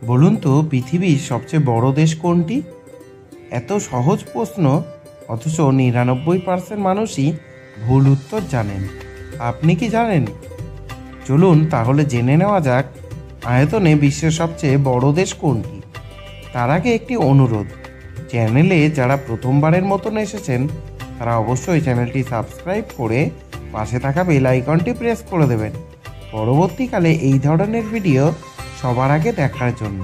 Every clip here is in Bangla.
বলুন তো পৃথিবীর সবচেয়ে বড় দেশ কোনটি? এত সহজ প্রশ্ন, অথচ 99% মানুষই ভুল উত্তর জানেন। আপনি কি জানেন? চলুন তাহলে জেনে নেওয়া যাক আয়তনে বিশ্বের সবচেয়ে বড় দেশ কোনটি। তার আগে একটি অনুরোধ, চ্যানেলে যারা প্রথমবারের মতন এসেছেন তারা অবশ্যই চ্যানেলটি সাবস্ক্রাইব করে পাশে থাকা বেল আইকনটি প্রেস করে দেবেন পরবর্তীকালে এই ধরনের ভিডিও সবার আগে দেখার জন্য।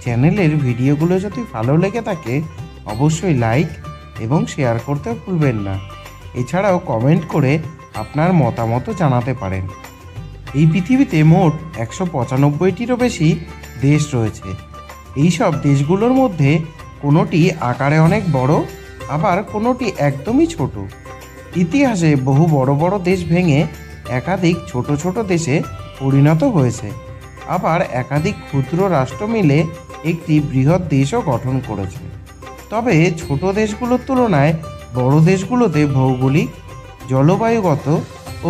চ্যানেলের ভিডিওগুলো যদি ভালো লেগে থাকে অবশ্যই লাইক এবং শেয়ার করতে ভুলবেন না। এছাড়াও কমেন্ট করে আপনার মতামত জানাতে পারেন। এই পৃথিবীতে মোট 195টিরও বেশি দেশ রয়েছে। এইসব দেশগুলোর মধ্যে কোনোটি আকারে অনেক বড়, আবার কোনোটি একদমই ছোট। ইতিহাসে বহু বড় বড় দেশ ভেঙে একাধিক ছোট ছোট দেশে পরিণত হয়েছে, আবার একাধিক ক্ষুদ্র রাষ্ট্র মিলে একটি বৃহৎ দেশও গঠন করেছে। তবে ছোট দেশগুলোর তুলনায় বড় দেশগুলোতে ভৌগোলিক, জলবায়ুগত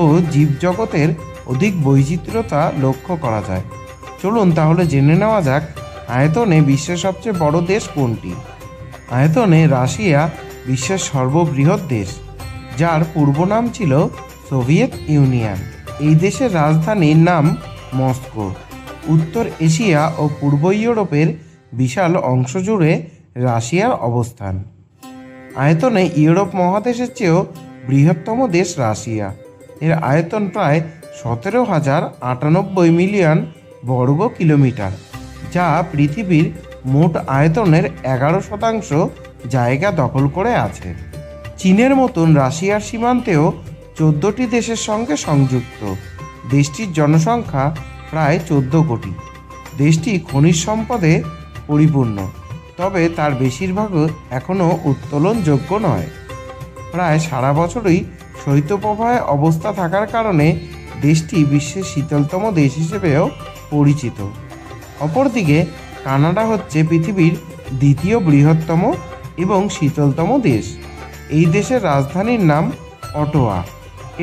ও জীবজগতের অধিক বৈচিত্র্যতা লক্ষ্য করা যায়। চলুন তাহলে জেনে নেওয়া যাক আয়তনে বিশ্বের সবচেয়ে বড় দেশ কোনটি। আয়তনে রাশিয়া বিশ্বের সর্ববৃহৎ দেশ, যার পূর্ব নাম ছিল সোভিয়েত ইউনিয়ন। এই দেশের রাজধানীর নাম মস্কো। উত্তর এশিয়া ও পূর্ব ইউরোপের বিশাল অংশ জুড়ে রাশিয়ার অবস্থান। আয়তনে ইউরোপ মহাদেশের চেয়েও বৃহত্তম দেশ রাশিয়া। এর আয়তন প্রায় 17,098 মিলিয়ন বর্গ কিলোমিটার, যা পৃথিবীর মোট আয়তনের 11% জায়গা দখল করে আছে। চীনের মতন রাশিয়ার সীমান্তেও 14টি দেশের সঙ্গে সংযুক্ত। দেশটির জনসংখ্যা প্রায় 14 কোটি। দেশটি খনিজ সম্পদে পরিপূর্ণ, তবে তার বেশিরভাগ এখনও উত্তোলনযোগ্য নয়। প্রায় সারা বছরই শৈত্যপ্রবাহে অবস্থা থাকার কারণে দেশটি বিশ্বের শীতলতম দেশ হিসেবেও পরিচিত। অপরদিকে কানাডা হচ্ছে পৃথিবীর দ্বিতীয় বৃহত্তম এবং শীতলতম দেশ। এই দেশের রাজধানীর নাম অটোয়া।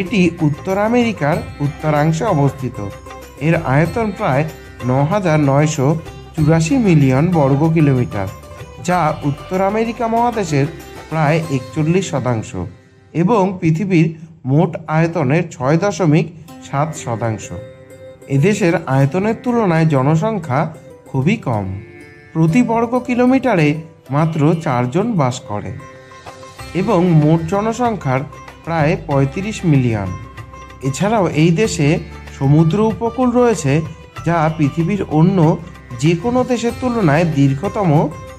এটি উত্তর আমেরিকার উত্তরাংশে অবস্থিত। এর আয়তন প্রায় 9,984 মিলিয়ন বর্গ কিলোমিটার, যা উত্তর আমেরিকা মহাদেশের প্রায় 41% এবং পৃথিবীর মোট আয়তনের 6.7%। এদেশের আয়তনের তুলনায় জনসংখ্যা খুবই কম। প্রতি বর্গ কিলোমিটারে মাত্র 4 জন বাস করে এবং মোট জনসংখ্যার প্রায় 35 মিলিয়ন। এছাড়াও এই দেশে সমুদ্র উপকূল রয়েছে, যা পৃথিবীর অন্য যে কোনো দেশের তুলনায় দীর্ঘতম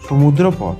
সমুদ্রপথ।